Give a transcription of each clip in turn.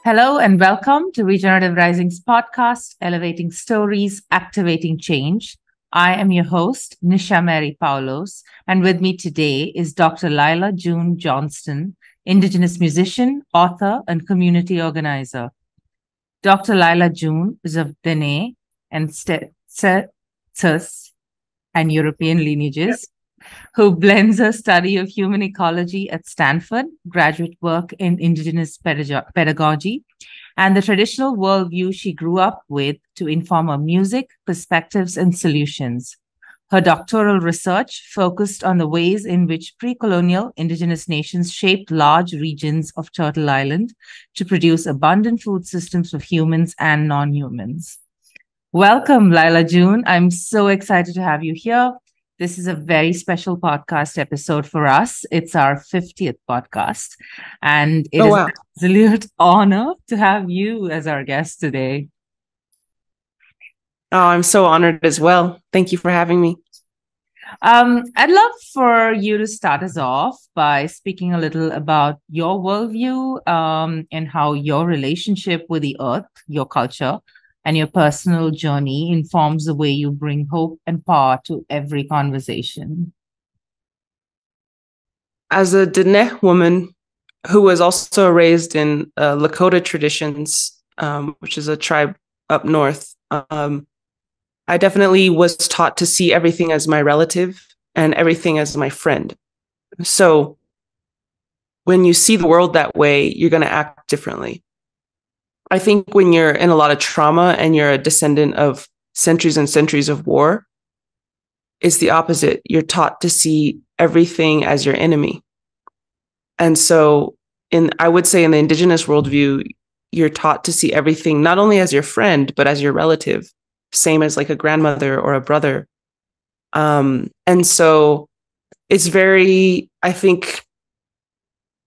Hello and welcome to Regenerative Rising's podcast, Elevating Stories, Activating Change. I am your host, Nisha Mary Poulos, and with me today is Dr. Lyla June Johnston, Indigenous musician, author, and community organizer. Dr. Lyla June is of Diné and Tsétsêhéstâhese and European lineages, who blends her study of human ecology at Stanford, graduate work in Indigenous Pedagogy, and the traditional worldview she grew up with to inform her music, perspectives, and solutions. Her doctoral research focused on the ways in which pre-colonial Indigenous nations shaped large regions of Turtle Island to produce abundant food systems for humans and non-humans. Welcome, Lyla June. I'm so excited to have you here. This is a very special podcast episode for us. It's our 50th podcast, and it is an absolute honor to have you as our guest today. Oh, I'm so honored as well. Thank you for having me. I'd love for you to start us off by speaking a little about your worldview and how your relationship with the earth, your culture, and your personal journey informs the way you bring hope and power to every conversation. As a Diné woman who was also raised in Lakota traditions, which is a tribe up north, I definitely was taught to see everything as my relative and everything as my friend. So when you see the world that way, you're going to act differently. I think when you're in a lot of trauma and you're a descendant of centuries and centuries of war, it's the opposite. You're taught to see everything as your enemy. And so I would say in the Indigenous worldview, you're taught to see everything not only as your friend, but as your relative, same as like a grandmother or a brother. And so it's very, I think,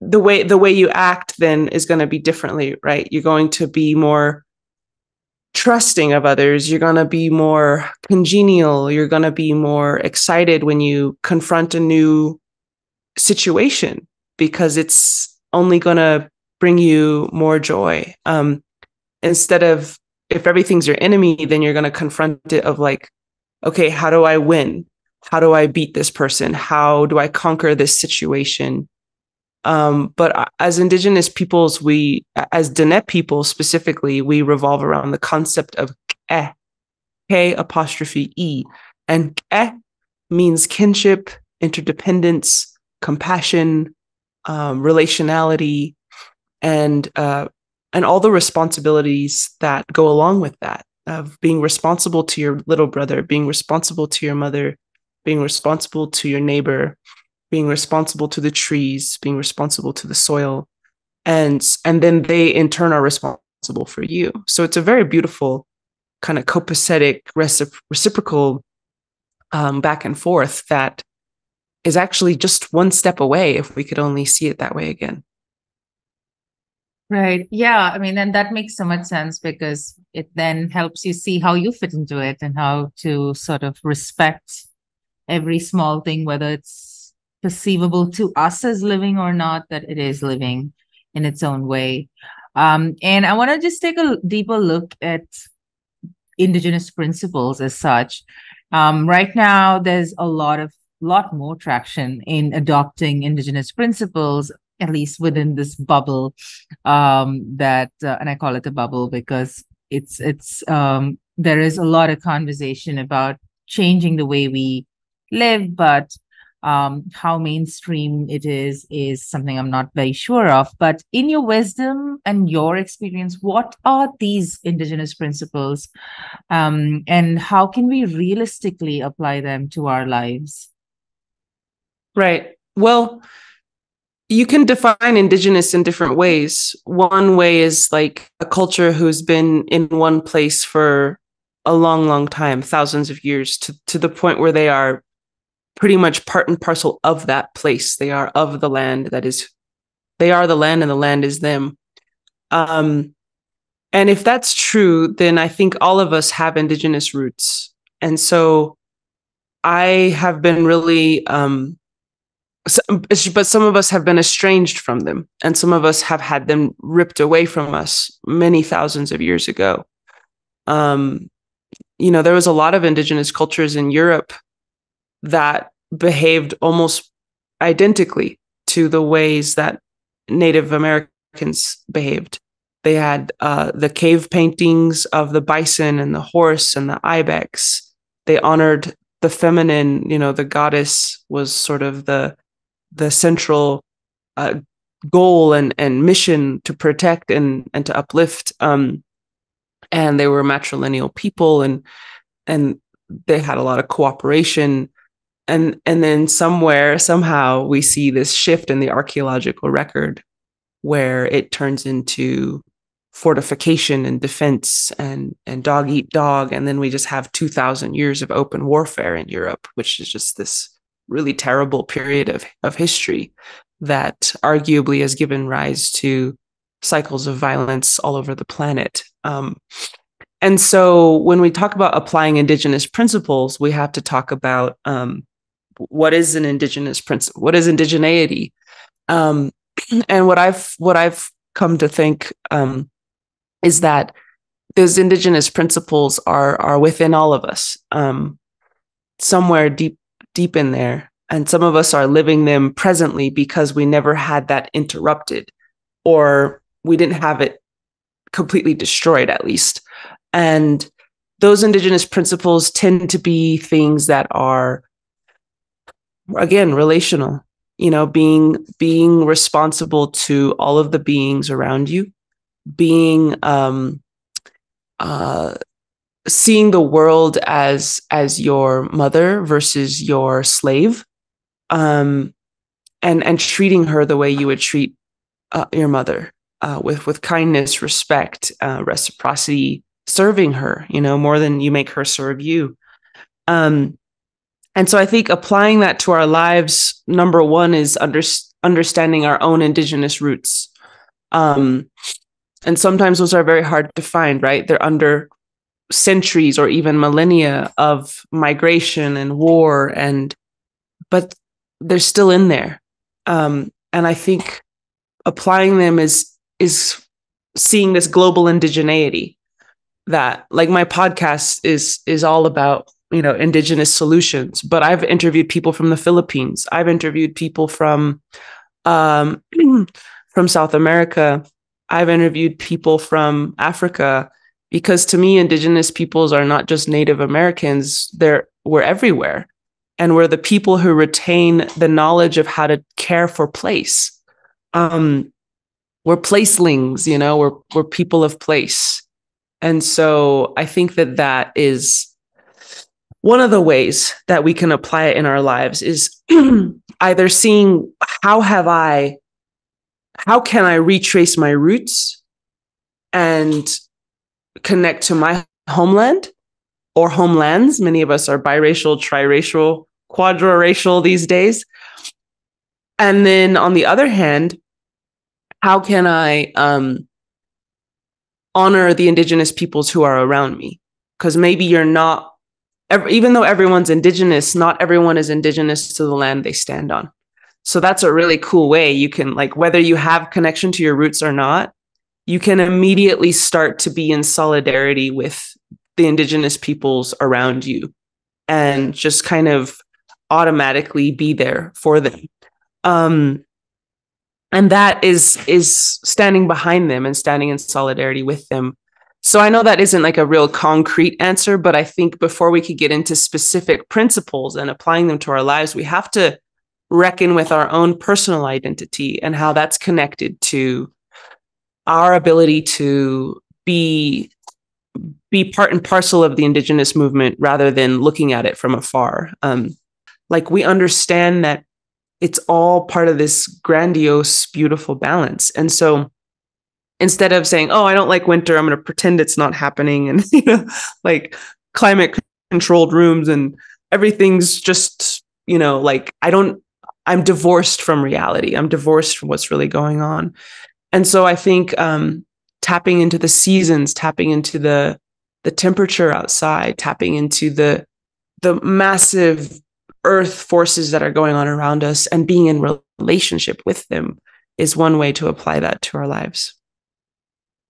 the way you act then is going to be differently, right? You're going to be more trusting of others. You're going to be more congenial. You're going to be more excited when you confront a new situation because it's only going to bring you more joy. Instead of if everything's your enemy, then you're going to confront it of like, okay, how do I win? How do I beat this person? How do I conquer this situation? But as Indigenous peoples, as Diné people specifically, we revolve around the concept of K apostrophe E. And K means kinship, interdependence, compassion, relationality, and all the responsibilities that go along with that, of being responsible to your little brother, being responsible to your mother, being responsible to your neighbor, being responsible to the trees, being responsible to the soil, and then they in turn are responsible for you. So it's a very beautiful kind of copacetic reciprocal back and forth that is actually just one step away if we could only see it that way again. Right. Yeah. I mean, and that makes so much sense because it then helps you see how you fit into it and how to sort of respect every small thing, whether it's perceivable to us as living or not, that it is living in its own way. And I want to just take a deeper look at Indigenous principles as such. Right now, there's a lot more traction in adopting Indigenous principles, at least within this bubble and I call it a bubble because there is a lot of conversation about changing the way we live, but how mainstream it is something I'm not very sure of. But in your wisdom and your experience, what are these Indigenous principles and how can we realistically apply them to our lives? Right. Well, you can define Indigenous in different ways. One way is like a culture who's been in one place for a long, long time, thousands of years, to the point where they are pretty much part and parcel of that place. They are of the land. They are the land and the land is them. And if that's true, then I think all of us have Indigenous roots. And so I have been really but some of us have been estranged from them, and some of us have had them ripped away from us many thousands of years ago. There was a lot of indigenous cultures in Europe that behaved almost identically to the ways that Native Americans behaved. They had the cave paintings of the bison and the horse and the ibex. They honored the feminine, the goddess was sort of the central goal and mission to protect and to uplift. And they were matrilineal people, and they had a lot of cooperation. And then somehow we see this shift in the archaeological record where it turns into fortification and defense and dog eat dog. And then we just have 2,000 years of open warfare in Europe, which is just this really terrible period of history that arguably has given rise to cycles of violence all over the planet. And so when we talk about applying indigenous principles, we have to talk about what is an indigenous principle? What is indigeneity? And what I've come to think is that those indigenous principles are within all of us, somewhere deep in there. And some of us are living them presently because we never had that interrupted, or we didn't have it completely destroyed, at least. And those indigenous principles tend to be things that are, again, relational, being responsible to all of the beings around you, being seeing the world as your mother versus your slave, and treating her the way you would treat your mother, with kindness, respect, reciprocity, serving her, more than you make her serve you. And so I think applying that to our lives, number one, is understanding our own indigenous roots. And sometimes those are very hard to find, right? They're under centuries or even millennia of migration and war, but they're still in there. And I think applying them is seeing this global indigeneity that, like, my podcast is all about, indigenous solutions, but I've interviewed people from the Philippines. I've interviewed people from South America. I've interviewed people from Africa, because to me, indigenous peoples are not just Native Americans. We're everywhere. And we're the people who retain the knowledge of how to care for place. We're placelings, we're people of place. And so I think that is one of the ways that we can apply it in our lives, is either seeing how can I retrace my roots and connect to my homeland or homelands. Many of us are biracial, triracial, quadraracial these days. And then on the other hand, how can I honor the indigenous peoples who are around me? Because maybe you're not, even though everyone's indigenous, not everyone is indigenous to the land they stand on. So that's a really cool way you can, whether you have connection to your roots or not, you can immediately start to be in solidarity with the indigenous peoples around you and just kind of automatically be there for them. And that is standing behind them and standing in solidarity with them. So I know that isn't a real concrete answer, but I think before we could get into specific principles and applying them to our lives, we have to reckon with our own personal identity and how that's connected to our ability to be part and parcel of the indigenous movement rather than looking at it from afar. We understand that it's all part of this grandiose, beautiful balance. And so instead of saying, oh, I don't like winter, I'm going to pretend it's not happening, and, climate controlled rooms and everything's just, I'm divorced from reality. I'm divorced from what's really going on. And so I think tapping into the seasons, tapping into the temperature outside, tapping into the massive earth forces that are going on around us and being in relationship with them is one way to apply that to our lives.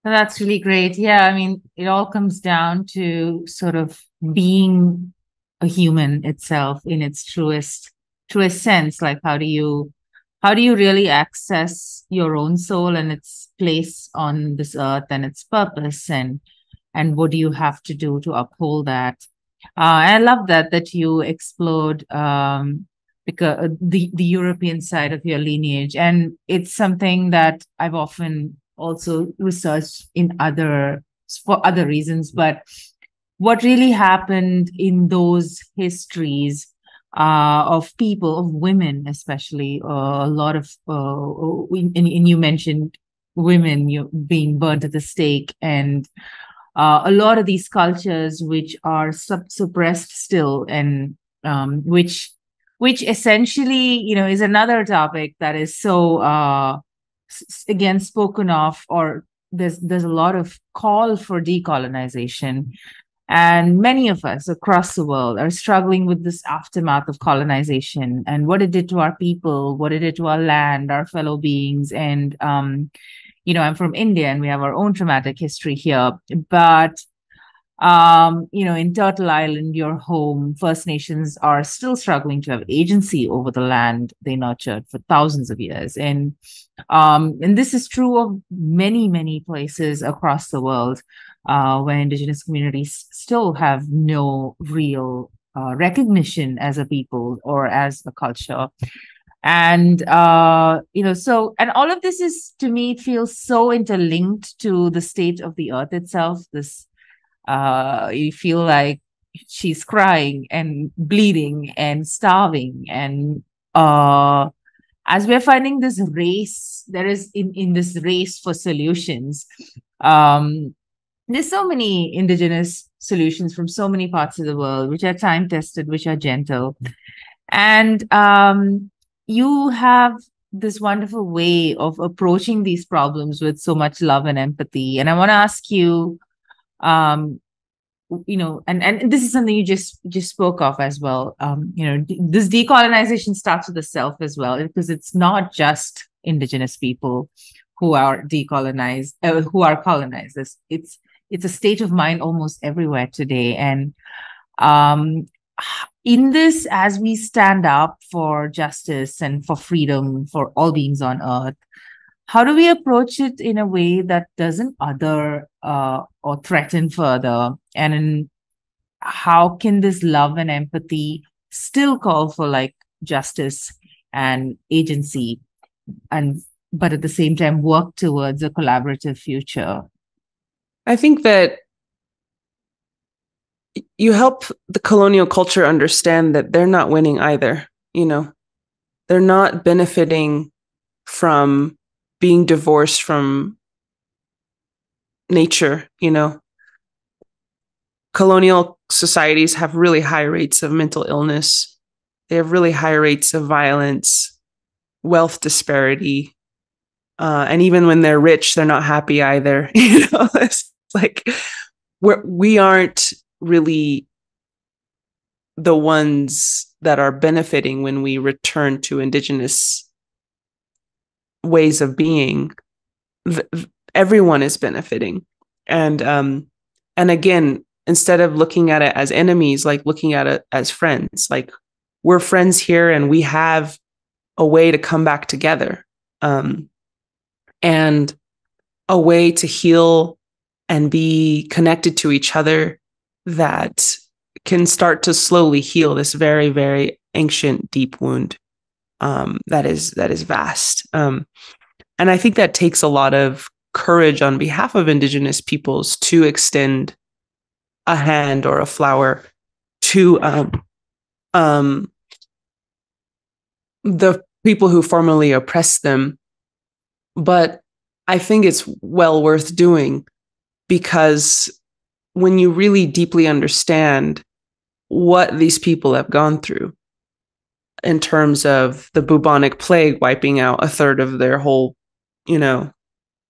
That's really great. Yeah, I mean, it all comes down to sort of being a human itself in its truest sense. Like, how do you really access your own soul and its place on this earth and its purpose, and what do you have to do to uphold that? I love that you explored because the European side of your lineage, and it's something that I've often also researched for other reasons. But what really happened in those histories of people, of women especially, a lot of and you mentioned women being burnt at the stake, and a lot of these cultures which are suppressed still, and which essentially, is another topic that is so again spoken of, or there's a lot of call for decolonization. And many of us across the world are struggling with this aftermath of colonization and what it did to our people, what it did to our land, our fellow beings. And I'm from India, and we have our own traumatic history here. But in Turtle Island, your home, First Nations are still struggling to have agency over the land they nurtured for thousands of years. And this is true of many, many places across the world where Indigenous communities still have no real recognition as a people or as a culture. And and all of this is, to me, it feels so interlinked to the state of the earth itself. This you feel like she's crying and bleeding and starving, and as we're finding this race, there is in this race for solutions, there's so many indigenous solutions from so many parts of the world, which are time tested, which are gentle. And you have this wonderful way of approaching these problems with so much love and empathy. And I want to ask you, and this is something you just spoke of as well. This decolonization starts with the self as well, because it's not just Indigenous people who are decolonized, who are colonized. It's a state of mind almost everywhere today. And in this, as we stand up for justice and for freedom for all beings on earth, how do we approach it in a way that doesn't other or threaten further? And how can this love and empathy still call for like justice and agency, but at the same time work towards a collaborative future? I think that you help the colonial culture understand that they're not winning either. They're not benefiting from being divorced from nature. Colonial societies have really high rates of mental illness. They have really high rates of violence, wealth disparity. And even when they're rich, they're not happy either. It's like we aren't really the ones that are benefiting when we return to Indigenous ways of being. Everyone is benefiting. And again, instead of looking at it as enemies, like looking at it as friends, like we're friends here and we have a way to come back together, and a way to heal and be connected to each other that can start to slowly heal this very, very ancient, deep wound that is vast. And I think that takes a lot of courage on behalf of Indigenous peoples to extend a hand or a flower to the people who formerly oppressed them. But I think it's well worth doing, because when you really deeply understand what these people have gone through in terms of the bubonic plague wiping out a third of their whole,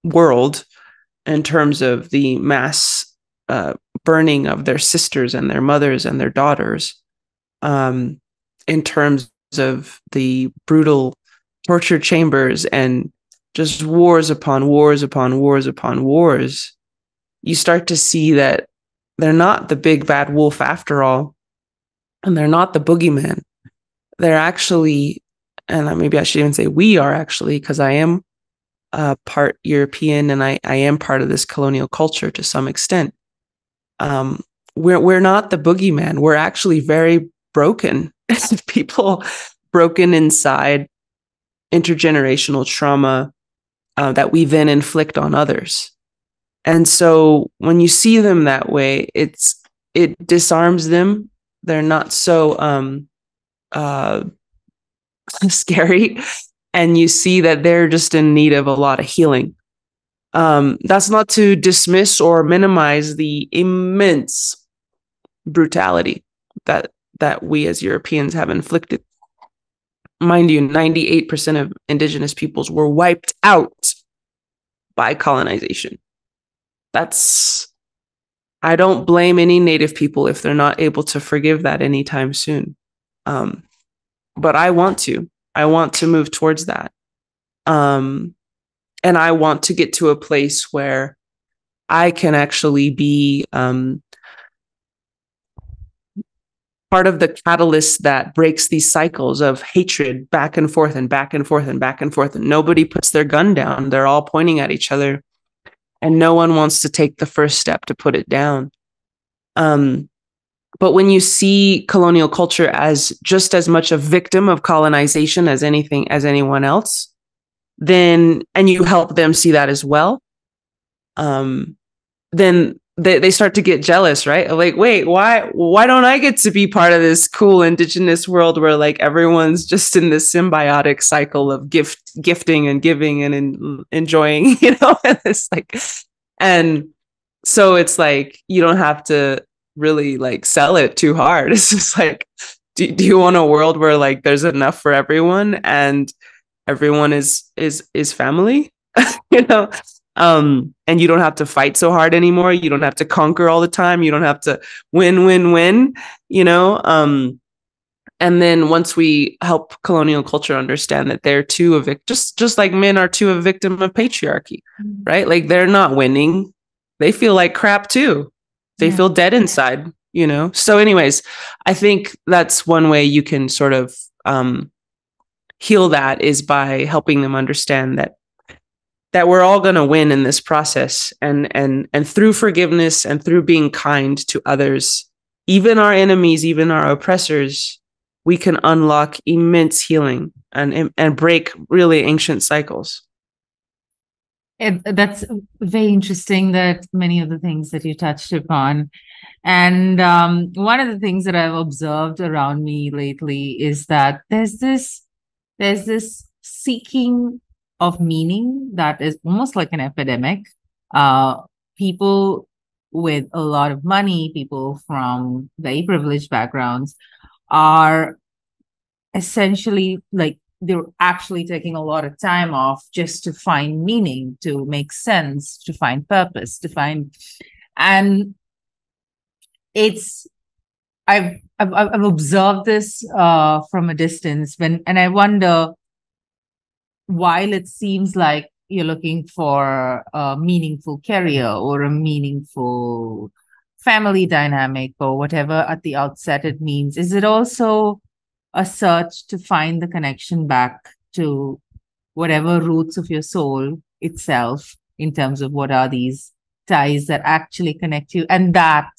world, in terms of the mass burning of their sisters and their mothers and their daughters, in terms of the brutal torture chambers and just wars upon wars upon wars upon wars, you start to see that they're not the big bad wolf after all, and they're not the boogeyman. They're actually, and maybe I should even say we are actually, because I am part European and I am part of this colonial culture to some extent. We're not the boogeyman. We're actually very broken. People broken inside, intergenerational trauma that we then inflict on others. And so when you see them that way, it disarms them. They're not so scary, and you see that they're just in need of a lot of healing. That's not to dismiss or minimize the immense brutality that we as Europeans have inflicted. Mind you, 98% of Indigenous peoples were wiped out by colonization. I don't blame any Native people if they're not able to forgive that anytime soon. But I want to move towards that. And I want to get to a place where I can actually be part of the catalyst that breaks these cycles of hatred back and forth and back and forth and back and forth. And nobody puts their gun down. They're all pointing at each other. And no one wants to take the first step to put it down. But when you see colonial culture as just as much a victim of colonization as anyone else, then, and you help them see that as well, then they start to get jealous, right? Like, wait, why don't I get to be part of this cool Indigenous world where like everyone's just in this symbiotic cycle of gifting and giving and enjoying, you know? And it's like, and so it's like, you don't have to really like sell it too hard. It's just like, do you want a world where like there's enough for everyone and everyone is family, you know? And you don't have to fight so hard anymore. You don't have to conquer all the time. You don't have to win, you know? And then once we help colonial culture understand that they're too a victim, just like men are too a victim of patriarchy, right? Like they're not winning. They feel like crap too. They feel dead inside, you know? So anyways, I think that's one way you can sort of heal that, is by helping them understand that we're all going to win in this process, and through forgiveness and through being kind to others, even our enemies, even our oppressors, we can unlock immense healing and break really ancient cycles. That's very interesting, that many of the things that you touched upon. And one of the things that I've observed around me lately is that there's this seeking of meaning that is almost like an epidemic. People with a lot of money, people from very privileged backgrounds, are essentially like, they're actually taking a lot of time off just to find meaning, to make sense, to find purpose, and I've observed this from a distance, and I wonder, while it seems like you're looking for a meaningful career or a meaningful family dynamic or whatever at the outset it means, is it also a search to find the connection back to whatever roots of your soul itself, in terms of what are these ties that actually connect you? And that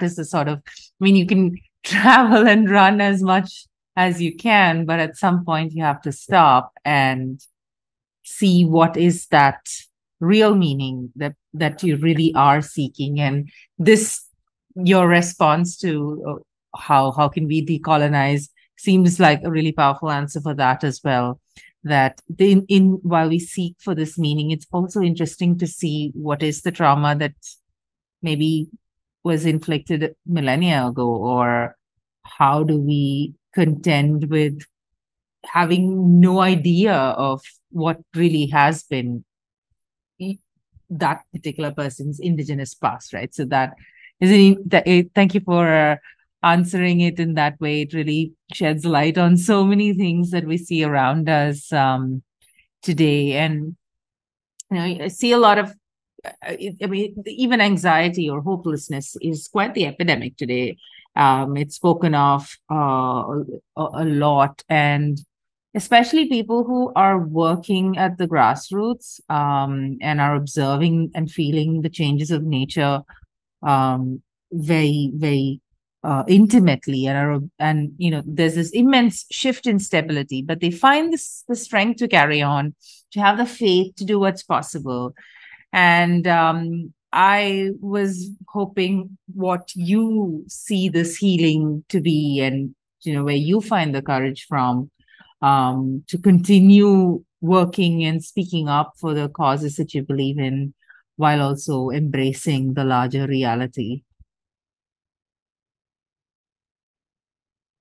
is the sort of, I mean, you can travel and run as much as you can, but at some point you have to stop and see what is that real meaning that you really are seeking. And this, your response to how can we decolonize, seems like a really powerful answer for that as well. That while we seek for this meaning, it's also interesting to see what is the trauma that maybe was inflicted millennia ago, or how do we contend with having no idea of what really has been that particular person's Indigenous past, right? So that is thank you for answering it in that way, it really sheds light on so many things that we see around us today. And I see a lot of, I mean, even anxiety or hopelessness is quite the epidemic today. It's spoken of a lot, and especially people who are working at the grassroots and are observing and feeling the changes of nature very, very intimately, and there's this immense shift in stability, but they find the strength to carry on, to have the faith to do what's possible. And I was hoping what you see this healing to be, and where you find the courage from to continue working and speaking up for the causes that you believe in, while also embracing the larger reality.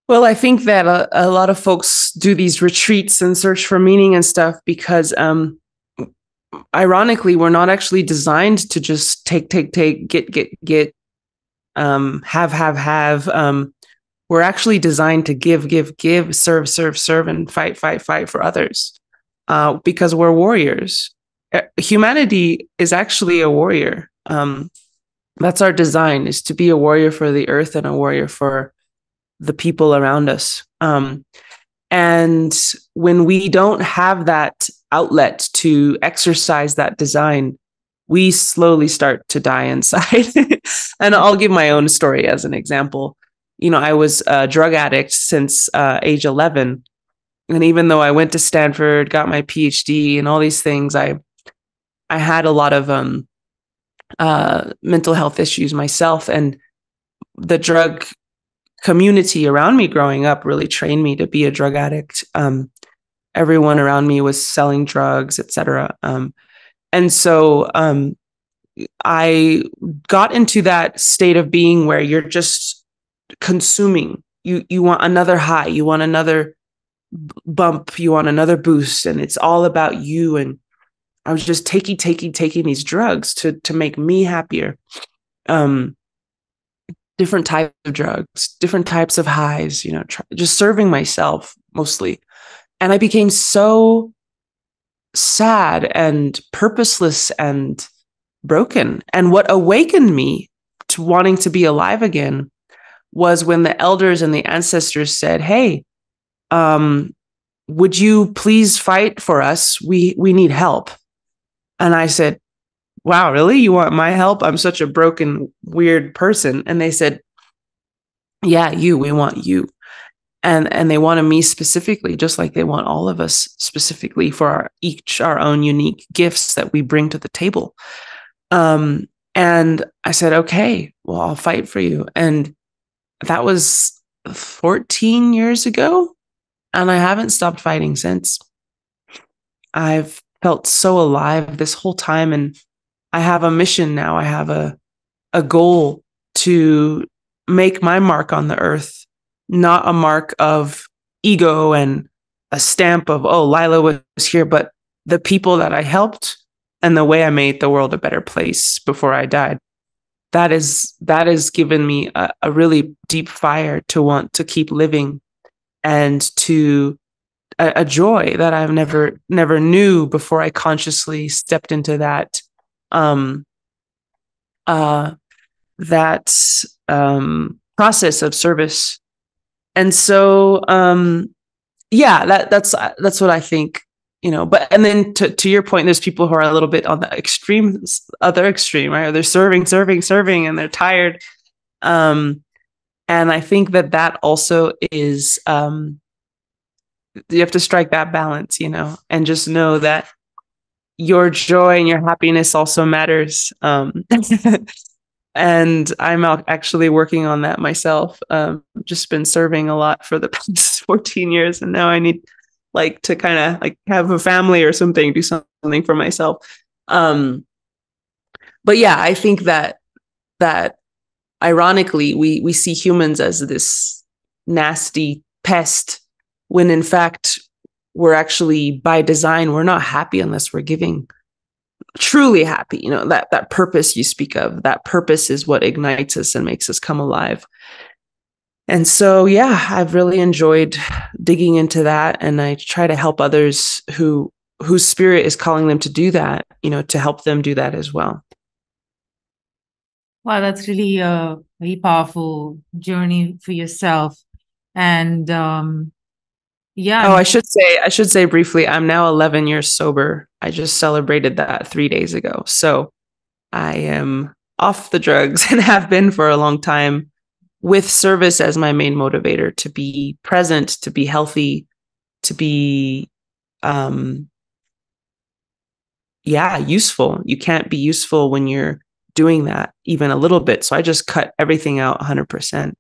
Well, I think that a lot of folks do these retreats and search for meaning and stuff because, ironically, we're not actually designed to just take, get, have. We're actually designed to give, serve, and fight for others, because we're warriors. Humanity is actually a warrior. That's our design, is to be a warrior for the earth and a warrior for the people around us. And when we don't have that outlet to exercise that design, we slowly start to die inside. And I'll give my own story as an example. I was a drug addict since age 11. And even though I went to Stanford, got my PhD and all these things, I had a lot of mental health issues myself. And the drug community around me growing up really trained me to be a drug addict. Everyone around me was selling drugs, etc. And so I got into that state of being where you're just consuming. You want another high, you want another bump, you want another boost, and it's all about you. And I was just taking these drugs to make me happier. Different types of drugs, different types of highs, just serving myself mostly. And I became so sad and purposeless and broken. And what awakened me to wanting to be alive again was when the elders and the ancestors said, "Hey, would you please fight for us? We need help." And I said, "Wow, really? You want my help? I'm such a broken, weird person." And they said, "Yeah, we want you." And they wanted me specifically, just like they want all of us specifically, for our own unique gifts that we bring to the table. And I said, "Okay, well, I'll fight for you." And that was 14 years ago. And I haven't stopped fighting since. I've felt so alive this whole time. And I have a mission now. I have a goal to make my mark on the earth, not a mark of ego and a stamp of, "Oh, Lyla was here," but the people that I helped and the way I made the world a better place before I died. That has given me a really deep fire to want to keep living, and to a joy that I've never knew before I consciously stepped into that process of service. And so that's what I think, but, and then to your point, there's people who are a little bit on the other extreme, right? They're serving, and they're tired. And I think that also is, you have to strike that balance, and just know that your joy and your happiness also matters. And I'm actually working on that myself. Just been serving a lot for the past 14 years. And now I need to kind of have a family or something, do something for myself. But yeah, I think that ironically, we see humans as this nasty pest, when in fact, we're actually, by design, we're not happy unless we're giving. Truly happy, that purpose you speak of, that purpose is what ignites us and makes us come alive. And so, yeah, I've really enjoyed digging into that. And I try to help others whose spirit is calling them to do that, to help them do that as well. Wow, that's really a very powerful journey for yourself. And yeah. Oh, I should say briefly, I'm now 11 years sober. I just celebrated that 3 days ago. So I am off the drugs and have been for a long time, with service as my main motivator, to be present, to be healthy, to be useful. You can't be useful when you're doing that even a little bit. So I just cut everything out 100%.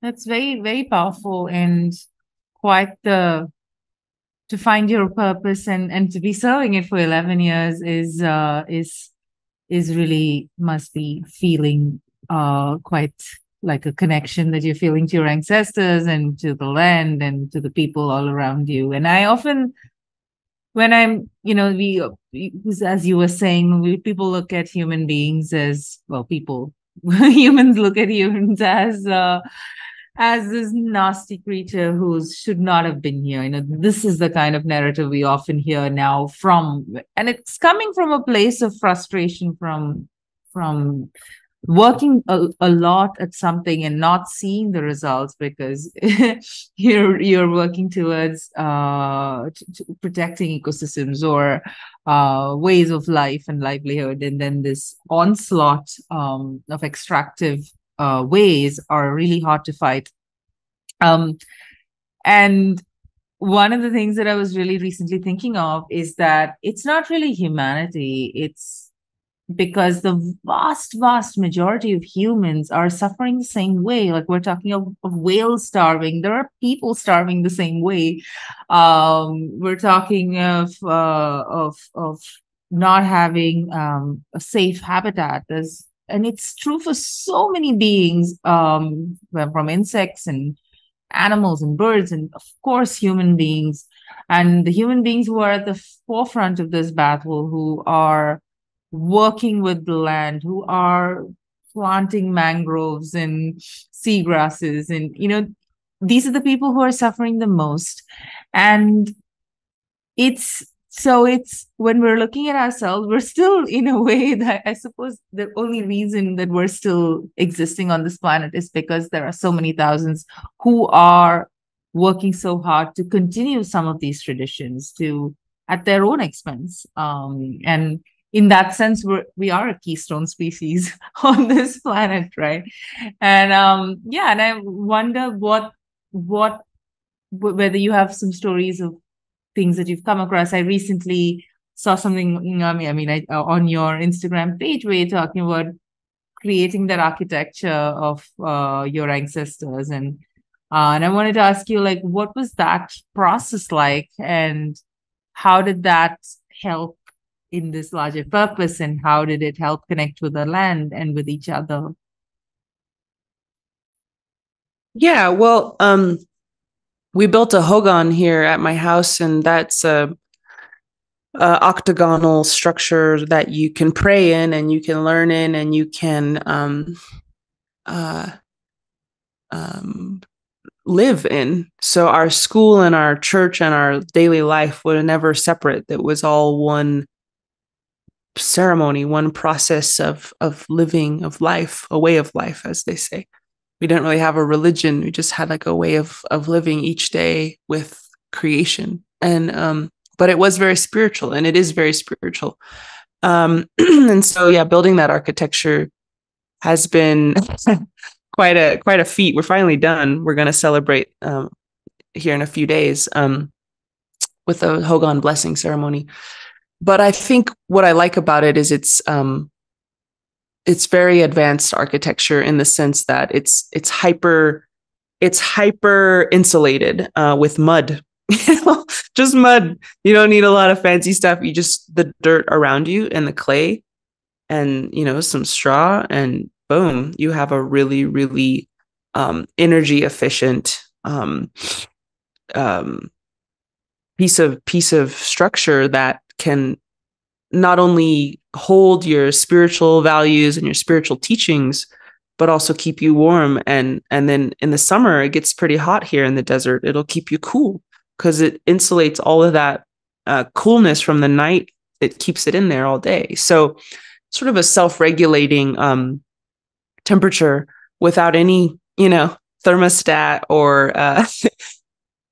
That's very, very powerful, and quite to find your purpose and to be serving it for 11 years is really, must be feeling quite like a connection that you're feeling to your ancestors and to the land and to the people all around you. And I often, when I'm, as you were saying, people look at human beings as, well, humans look at humans as this nasty creature who should not have been here. This is the kind of narrative we often hear now and it's coming from a place of frustration from working a lot at something and not seeing the results, because you're working towards protecting ecosystems or ways of life and livelihood, and then this onslaught of extractive ways are really hard to fight. And one of the things that I was really recently thinking of is that it's not really humanity. It's because the vast majority of humans are suffering the same way. Like, we're talking of whales starving. There are people starving the same way. We're talking of not having a safe habitat. And it's true for so many beings, from insects and animals and birds, and of course human beings. And the human beings who are at the forefront of this battle, who are working with the land, who are planting mangroves and seagrasses, and these are the people who are suffering the most. And it's when we're looking at ourselves, we're still, in a way, that I suppose the only reason that we're still existing on this planet is because there are so many thousands who are working so hard to continue some of these traditions at their own expense. And in that sense, we are a keystone species on this planet, right? And and I wonder whether you have some stories of things that you've come across. I recently saw something, on your Instagram page, where you're talking about creating that architecture of your ancestors, and I wanted to ask you, like, what was that process like, and how did that help in this larger purpose, and how did it help connect with the land and with each other? Yeah, well, we built a hogan here at my house, and that's a octagonal structure that you can pray in and you can learn in and you can live in. So our school and our church and our daily life were never separate. It was all one ceremony, one process of living, of life, a way of life, as they say. We didn't really have a religion. We just had like a way of living each day with creation. And but it was very spiritual, and it is very spiritual. And so, yeah, building that architecture has been quite a feat. We're finally done. We're going to celebrate here in a few days with a hogan blessing ceremony. But I think what I like about it is it's very advanced architecture, in the sense that it's hyper insulated with mud. Just mud. You don't need a lot of fancy stuff. You just the dirt around you and the clay, and some straw, and boom, you have a really, really energy efficient piece of structure that can not only hold your spiritual values and your spiritual teachings, but also keep you warm. And then in the summer, it gets pretty hot here in the desert. It'll keep you cool because it insulates all of that coolness from the night. It keeps it in there all day. So sort of a self-regulating temperature without any, thermostat or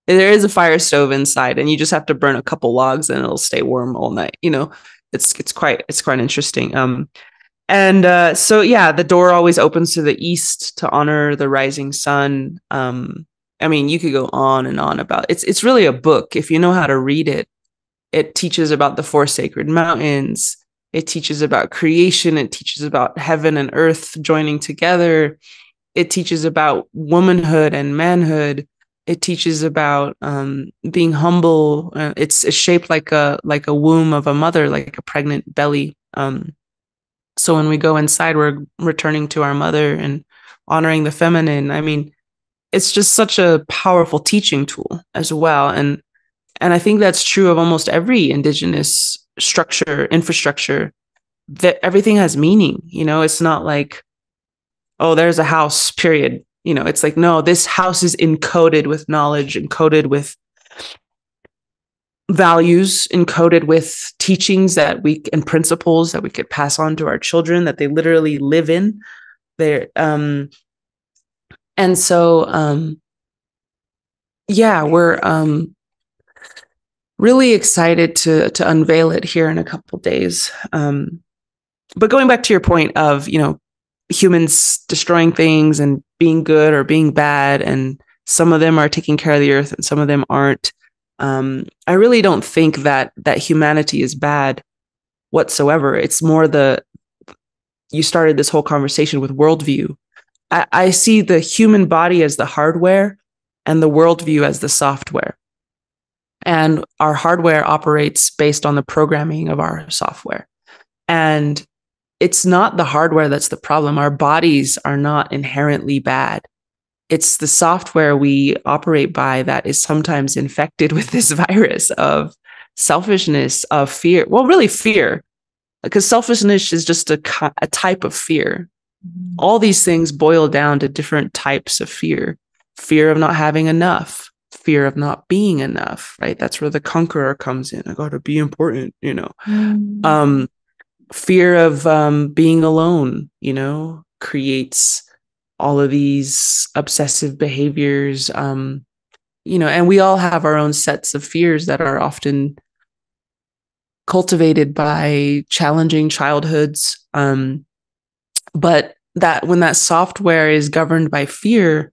there is a fire stove inside, and you just have to burn a couple logs and it'll stay warm all night. It's quite interesting. So yeah, the door always opens to the east to honor the rising sun. You could go on and on about it. It's really a book. If you know how to read it, it teaches about the four sacred mountains. It teaches about creation. It teaches about heaven and earth joining together. It teaches about womanhood and manhood. It teaches about being humble. It's shaped like a womb of a mother, like a pregnant belly. So when we go inside, we're returning to our mother and honoring the feminine. It's just such a powerful teaching tool as well. And I think that's true of almost every indigenous infrastructure, that everything has meaning. It's not like, oh, there's a house, period. It's like, no, this house is encoded with knowledge, encoded with values, encoded with teachings and principles that we could pass on to our children, that they literally live in there. We're really excited to unveil it here in a couple days. But going back to your point of, humans destroying things and being good or being bad, and some of them are taking care of the earth and some of them aren't. I really don't think that humanity is bad whatsoever. It's more you started this whole conversation with worldview. I see the human body as the hardware and the worldview as the software. And our hardware operates based on the programming of our software. And it's not the hardware that's the problem. Our bodies are not inherently bad. It's the software we operate by that is sometimes infected with this virus of selfishness, of fear. Well, really fear, because selfishness is just a type of fear. Mm-hmm. All these things boil down to different types of fear. Fear of not having enough, fear of not being enough, right? That's where the conqueror comes in. I got to be important, Mm-hmm. Fear of being alone, creates all of these obsessive behaviors, and we all have our own sets of fears that are often cultivated by challenging childhoods. But that when that software is governed by fear,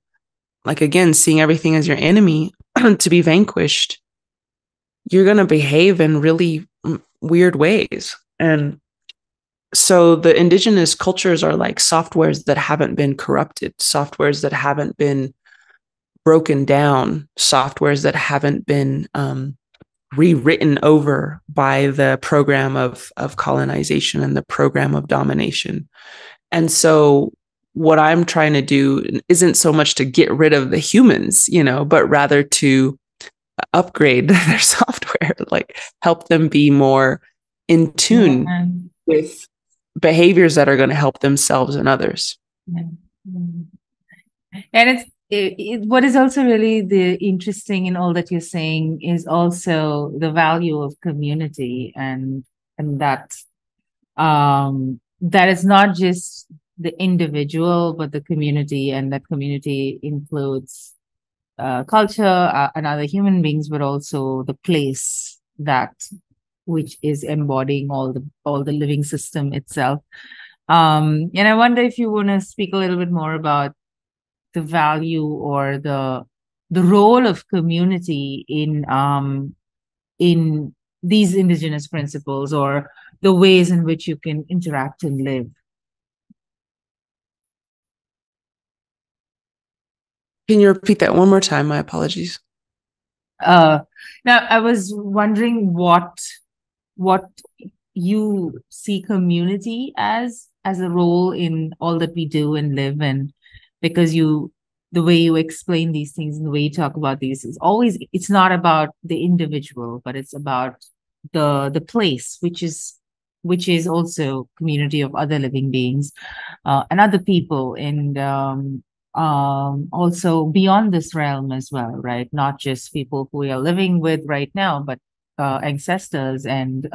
like, again, seeing everything as your enemy to be vanquished, you're going to behave in really weird ways. And so the indigenous cultures are like softwares that haven't been corrupted, softwares that haven't been broken down, softwares that haven't been rewritten over by the program of colonization and the program of domination. And so what I'm trying to do isn't so much to get rid of the humans, but rather to upgrade their software, like help them be more in tune with behaviors that are going to help themselves and others. And what is also really the interesting in all that you're saying is also the value of community, and that that is not just the individual, but the community, and that community includes culture and other human beings, but also the place which is embodying all the living system itself. And I wonder if you want to speak a little bit more about the value or the role of community in these indigenous principles, or the ways in which you can interact and live. Can you repeat that one more time? My apologies. Now, I was wondering what you see community as a role in all that we do and live in, because the way you explain these things and the way you talk about these is always, it's not about the individual, but it's about the place, which is which is also community of other living beings and other people, and also beyond this realm as well, right? Not just people who we are living with right now, but ancestors and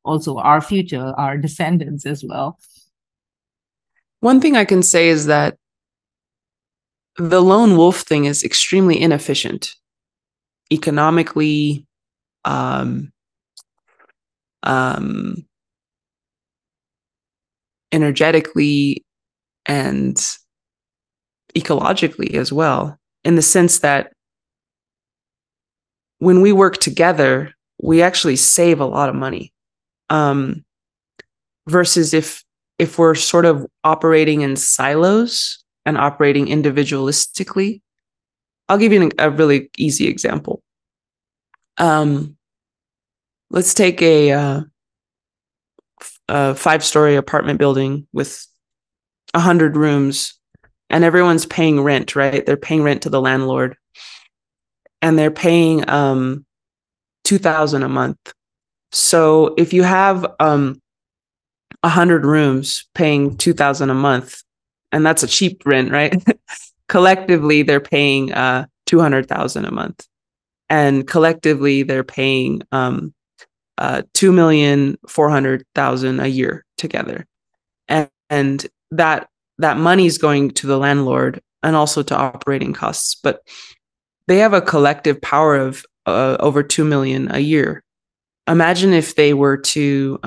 also our future, our descendants as well. One thing I can say is that the lone wolf thing is extremely inefficient economically, energetically, and ecologically as well, in the sense that when we work together, we actually save a lot of money. Versus if we're sort of operating in silos and operating individualistically. I'll give you a really easy example. Let's take a 5-story apartment building with 100 rooms, and everyone's paying rent, right? They're paying rent to the landlord, and they're paying $2,000 a month. So if you have 100 rooms paying $2,000 a month, and that's a cheap rent, right? Collectively, they're paying $200,000 a month, and collectively they're paying $2,400,000 a year together, and that money is going to the landlord and also to operating costs. But they have a collective power of over $2 million a year. Imagine if they were to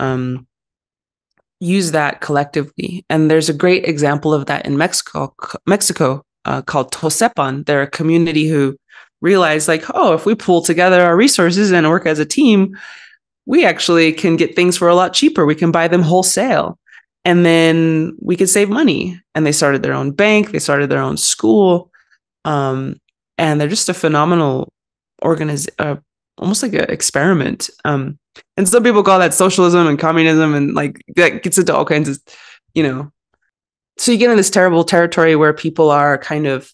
use that collectively. And there's a great example of that in Mexico called Tosepan. They're a community who realized, like, oh, if we pull together our resources and work as a team, we actually can get things for a lot cheaper. We can buy them wholesale, and then we could save money. And they started their own bank. They started their own school. And they're just a phenomenal almost like an experiment. And some people call that socialism and communism, and like that gets into all kinds of, so you get in this terrible territory where people are kind of,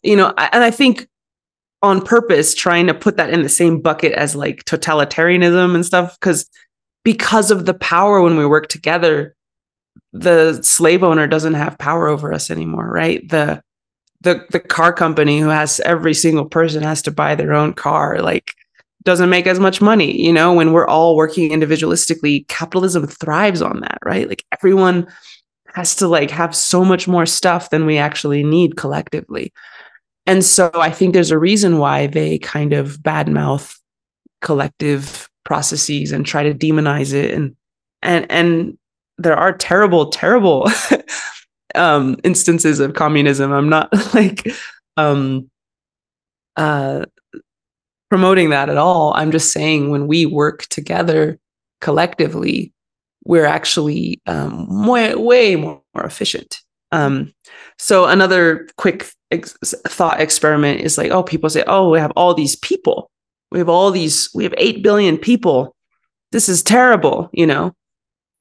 and I think on purpose trying to put that in the same bucket as like totalitarianism and stuff, because of the power when we work together, the slave owner doesn't have power over us anymore, right? The car company who has every single person has to buy their own car, like, doesn't make as much money. When we're all working individualistically, capitalism thrives on that, right? Like, everyone has to like have so much more stuff than we actually need collectively. And so I think there's a reason why they kind of badmouth collective processes and try to demonize it. And there are terrible instances of communism. I'm not like promoting that at all. I'm just saying, when we work together collectively, we're actually way more efficient. So another quick thought experiment is like, oh, people say, oh, we have all these people. We have 8 billion people. This is terrible, And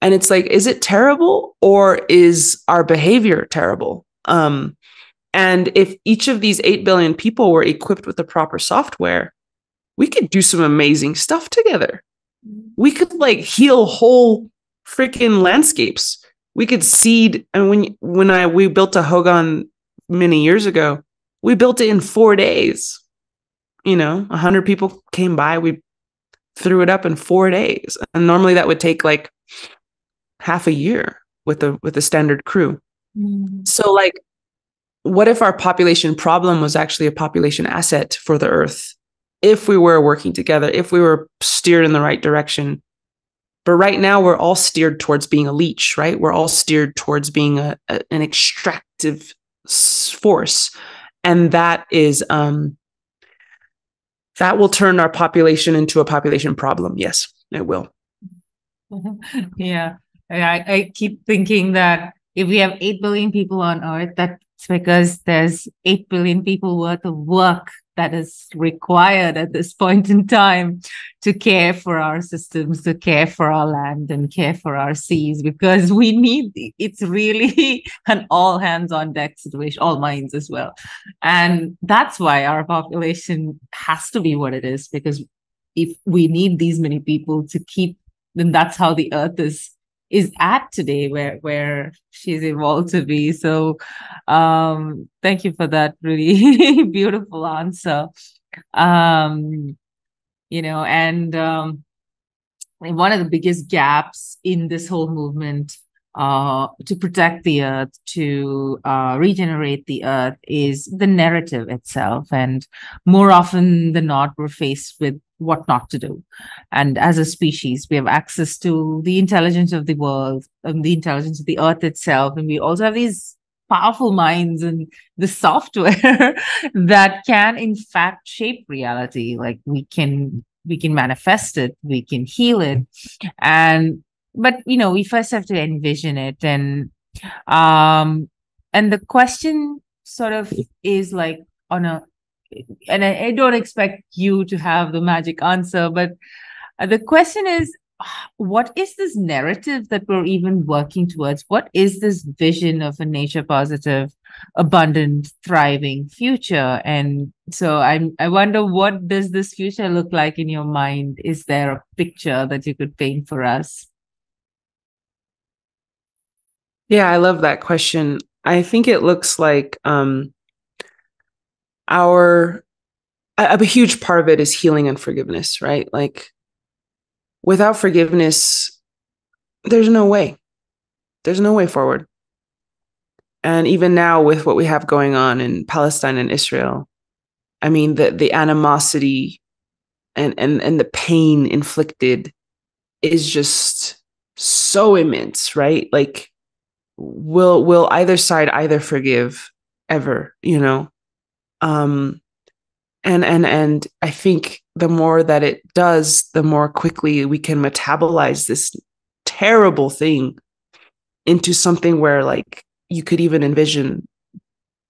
it's like, is it terrible, or is our behavior terrible? And if each of these 8 billion people were equipped with the proper software, we could do some amazing stuff together. We could like heal whole freaking landscapes. We could seed. And we built a Hogan many years ago, we built it in 4 days. 100 people came by. We threw it up in 4 days. And normally that would take like half a year with a standard crew. So like, what if our population problem was actually a population asset for the earth? If we were working together, if we were steered in the right direction. But right now we're all steered towards being a leech, right? We're all steered towards being an extractive force. And that is, that will turn our population into a population problem. Yes, it will. Yeah. I keep thinking that if we have 8 billion people on Earth, that's because there's 8 billion people worth of work that is required at this point in time to care for our systems, to care for our land, and care for our seas, because we need, it's really an all hands on deck situation, all minds as well. And that's why our population has to be what it is, because if we need these many people to keep then that's how the earth is at today, where she's evolved to be. So thank you for that really beautiful answer. um and one of the biggest gaps in this whole movement to protect the earth, to regenerate the earth, is the narrative itself. And more often than not, we're faced with what not to do. And as a species, we have access to the intelligence of the world, the intelligence of the earth itself. And we also have these powerful minds and the software that can, in fact, shape reality. Like we can manifest it, we can heal it. But we first have to envision it. And the question sort of is like and I don't expect you to have the magic answer, but the question is, what is this narrative that we're even working towards? What is this vision of a nature positive, abundant, thriving future? And so I wonder, what does this future look like in your mind? Is there a picture that you could paint for us? Yeah, I love that question. I think it looks like a huge part of it is healing and forgiveness, right? Like without forgiveness, there's no way forward. And even now with what we have going on in Palestine and Israel, I mean, the animosity and the pain inflicted is just so immense, right? Like, will either side either forgive ever, and I think the more that it does, the more quickly we can metabolize this terrible thing into something where, like, you could even envision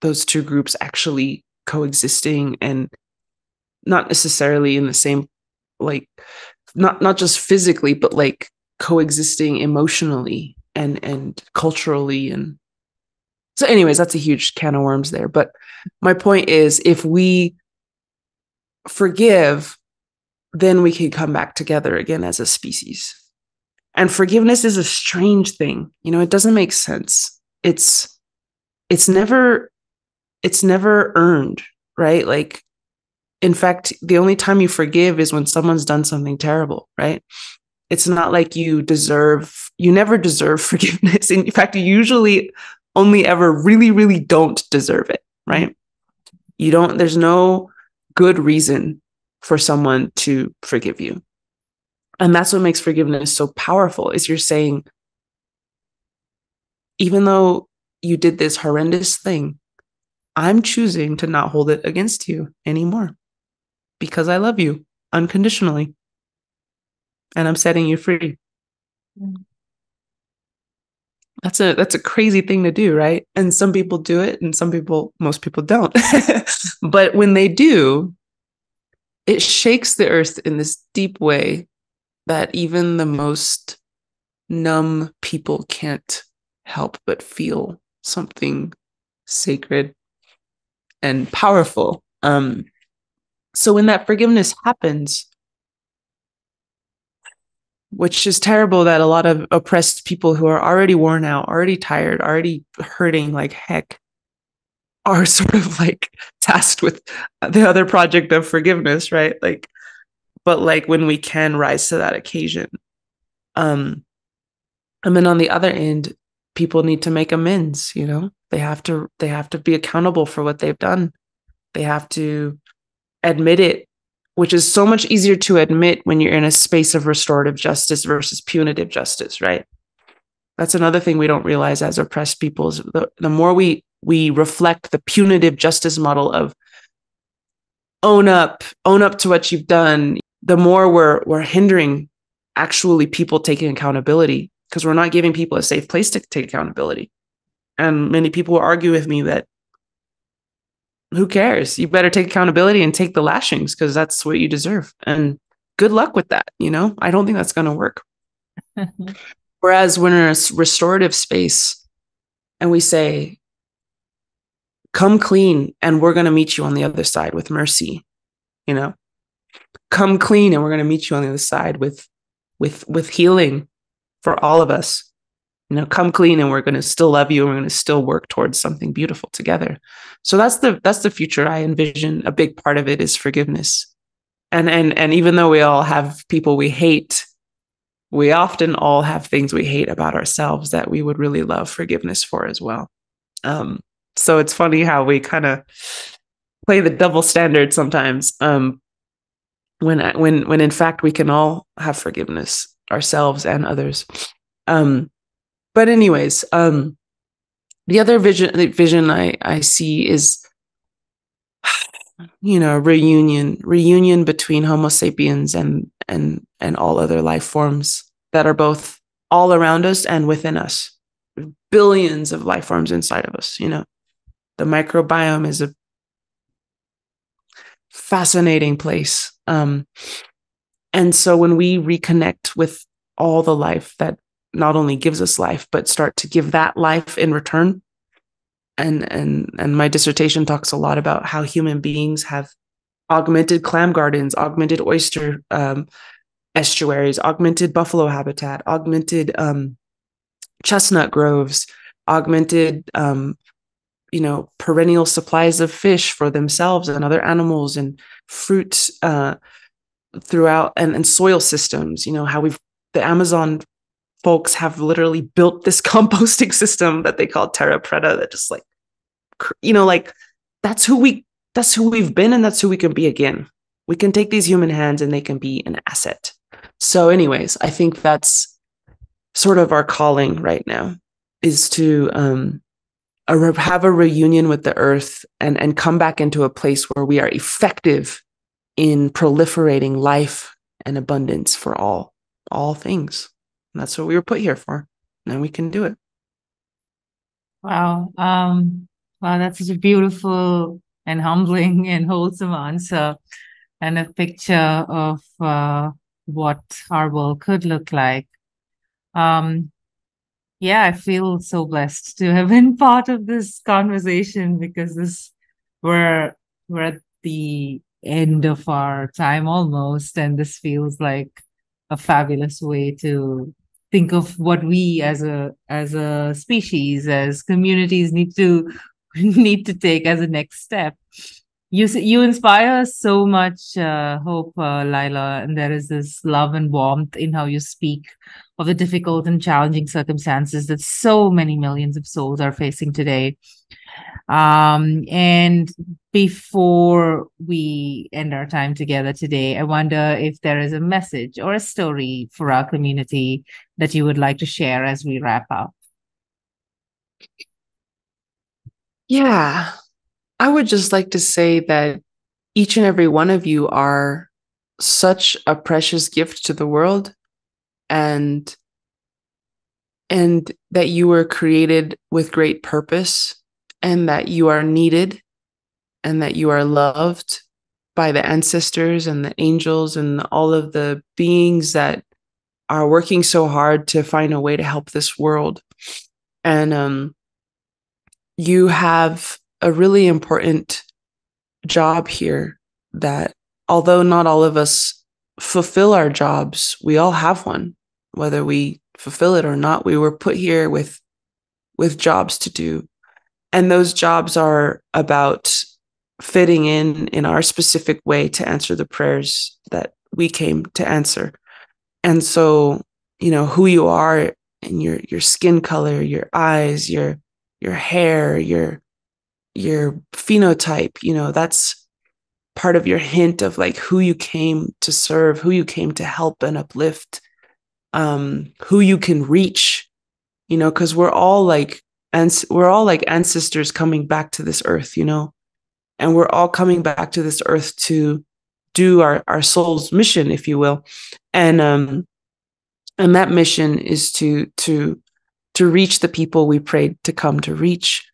those two groups actually coexisting, and not necessarily in the same, like, not just physically, but like coexisting emotionally and culturally. And so anyways, that's a huge can of worms there. But my point is, if we forgive, then we can come back together again as a species. And forgiveness is a strange thing. It doesn't make sense. It's never earned, right? Like, in fact, the only time you forgive is when someone's done something terrible, right? It's not like you never deserve forgiveness. In fact, you usually only ever really, really don't deserve it, right? There's no good reason for someone to forgive you. And that's what makes forgiveness so powerful, is you're saying, even though you did this horrendous thing, I'm choosing to not hold it against you anymore because I love you unconditionally. And I'm setting you free. That's a crazy thing to do, right? And some people do it, and most people don't. But when they do, it shakes the earth in this deep way that even the most numb people can't help but feel something sacred and powerful. So when that forgiveness happens, which is terrible, that a lot of oppressed people who are already worn out, already tired, already hurting like heck, are sort of like tasked with the other project of forgiveness, right? Like, but like when we can rise to that occasion. And then on the other end, people need to make amends, they have to be accountable for what they've done. They have to admit it, which is so much easier to admit when you're in a space of restorative justice versus punitive justice, right? That's another thing we don't realize as oppressed peoples. The more we reflect the punitive justice model of own up to what you've done, the more we're hindering actually people taking accountability, because we're not giving people a safe place to take accountability. And many people will argue with me that, who cares? You better take accountability and take the lashings, because that's what you deserve. And good luck with that. I don't think that's going to work. Whereas when we're in a restorative space and we say, come clean and we're going to meet you on the other side with mercy, come clean and we're going to meet you on the other side with with healing for all of us. Come clean, and we're going to still love you, and we're going to still work towards something beautiful together. So that's the future I envision. A big part of it is forgiveness. And even though we all have people we hate, we often all have things we hate about ourselves that we would really love forgiveness for as well. So it's funny how we kind of play the double standard sometimes, when in fact we can all have forgiveness ourselves and others. But anyways, the other vision I see is, reunion between Homo sapiens and all other life forms that are both all around us and within us. Billions of life forms inside of us. The microbiome is a fascinating place. And so when we reconnect with all the life that not only gives us life, but start to give that life in return. And my dissertation talks a lot about how human beings have augmented clam gardens, augmented oyster estuaries, augmented buffalo habitat, augmented chestnut groves, augmented perennial supplies of fish for themselves and other animals, and fruit throughout, and soil systems. How the Amazon folks have literally built this composting system that they call terra preta, that just that's who we've been, and that's who we can be again. We can take these human hands and they can be an asset. So anyways, I think that's sort of our calling right now, is to have a reunion with the earth and come back into a place where we are effective in proliferating life and abundance for all things. And that's what we were put here for, and we can do it. Wow. Wow, that's such a beautiful and humbling and wholesome answer, and a picture of what our world could look like. Yeah, I feel so blessed to have been part of this conversation, because we're at the end of our time almost, and this feels like a fabulous way to think of what we as a species, as communities need to take as a next step. You inspire so much hope, Lyla, and there is this love and warmth in how you speak of the difficult and challenging circumstances that so many millions of souls are facing today. And before we end our time together today, I wonder if there is a message or a story for our community that you would like to share as we wrap up. Yeah, I would just like to say that each and every one of you are such a precious gift to the world, and that you were created with great purpose, and that you are needed, and that you are loved by the ancestors and the angels and all of the beings that are working so hard to find a way to help this world. And you have a really important job here, that although not all of us fulfill our jobs, we all have one. Whether we fulfill it or not, we were put here with jobs to do. And those jobs are about fitting in our specific way to answer the prayers that we came to answer. And so, who you are, and your skin color, your eyes, your hair, your phenotype, that's part of your hint of who you came to serve, who you came to help and uplift, who you can reach, because we're all like ancestors coming back to this earth, and we're all coming back to this earth to do our soul's mission, if you will. And that mission is to reach the people we prayed to come to reach.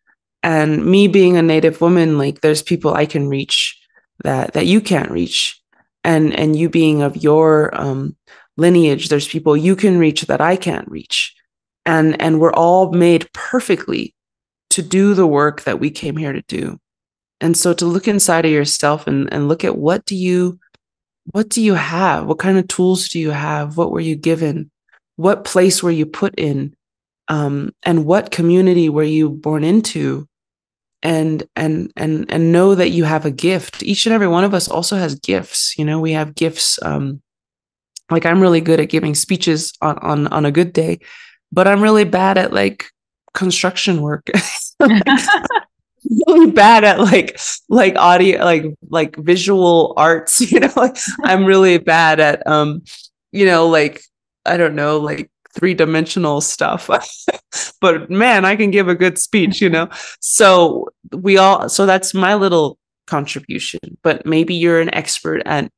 And me being a Native woman, there's people I can reach that you can't reach. And you being of your lineage, there's people you can reach that I can't reach. And we're all made perfectly to do the work that we came here to do. And so to look inside of yourself and look at what do you what do you have? What kind of tools do you have? What were you given? What place were you put in? And what community were you born into? And know that you have a gift. Each and every one of us also has gifts. We have gifts. Like, I'm really good at giving speeches on a good day, but I'm really bad at like construction work. Really bad at like audio, like visual arts. Like, I'm really bad at like, I don't know, like three-dimensional stuff. But man, I can give a good speech. So that's my little contribution. But maybe you're an expert at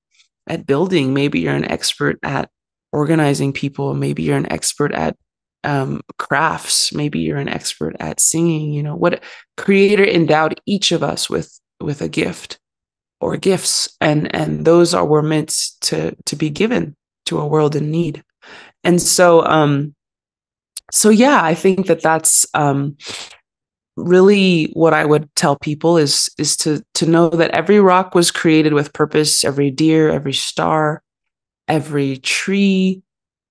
building. Maybe you're an expert at organizing people. Maybe you're an expert at crafts. Maybe you're an expert at singing. What Creator endowed each of us with a gift or gifts, and those were meant to be given to a world in need. And so yeah, I think that's really what I would tell people is to know that every rock was created with purpose. Every deer, every star, every tree,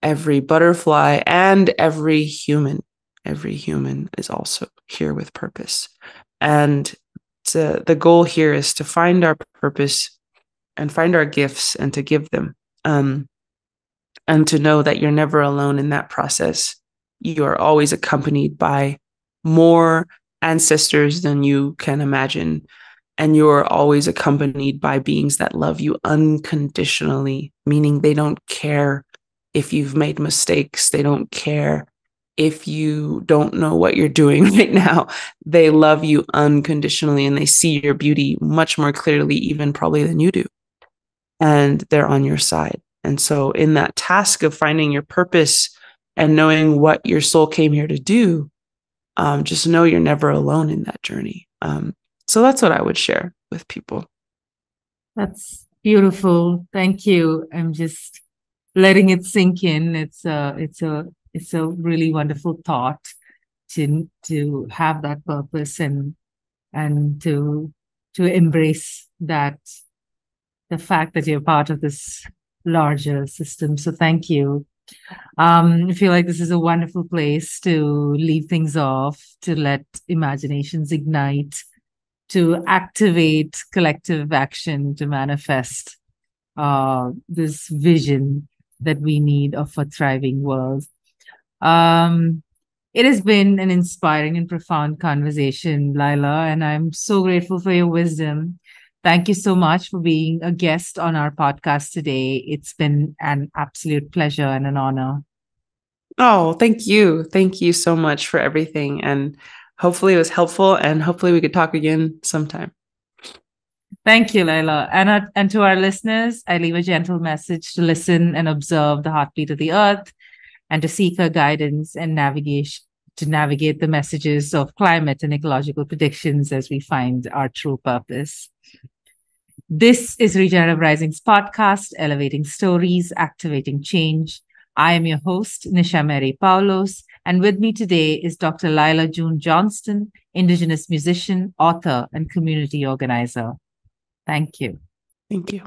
every butterfly, and every human is also here with purpose. And the goal here is to find our purpose and find our gifts and to give them, and to know that you're never alone in that process. You are always accompanied by more ancestors than you can imagine. And you're always accompanied by beings that love you unconditionally, meaning they don't care if you've made mistakes. They don't care if you don't know what you're doing right now. They love you unconditionally, and they see your beauty much more clearly, even probably than you do. And they're on your side. And so in that task of finding your purpose and knowing what your soul came here to do, just know you're never alone in that journey. So that's what I would share with people. That's beautiful. Thank you. I'm just letting it sink in. It's a really wonderful thought to have that purpose and to embrace that, the fact that you're part of this larger system. So thank you. I feel like this is a wonderful place to leave things off, to let imaginations ignite, to activate collective action, to manifest this vision that we need of a thriving world. It has been an inspiring and profound conversation, Lyla, and I'm so grateful for your wisdom. Thank you so much for being a guest on our podcast today. It's been an absolute pleasure and an honor. Oh, thank you. Thank you so much for everything. And hopefully it was helpful, and hopefully we could talk again sometime. Thank you, Lyla. And to our listeners, I leave a gentle message to listen and observe the heartbeat of the earth, and to seek her guidance and navigate the messages of climate and ecological predictions as we find our true purpose. This is Regenerative Rising's podcast, Elevating Stories, Activating Change. I am your host, Nisha Mary Poulos, and with me today is Dr. Lyla June Johnston, Indigenous musician, author, and community organizer. Thank you. Thank you.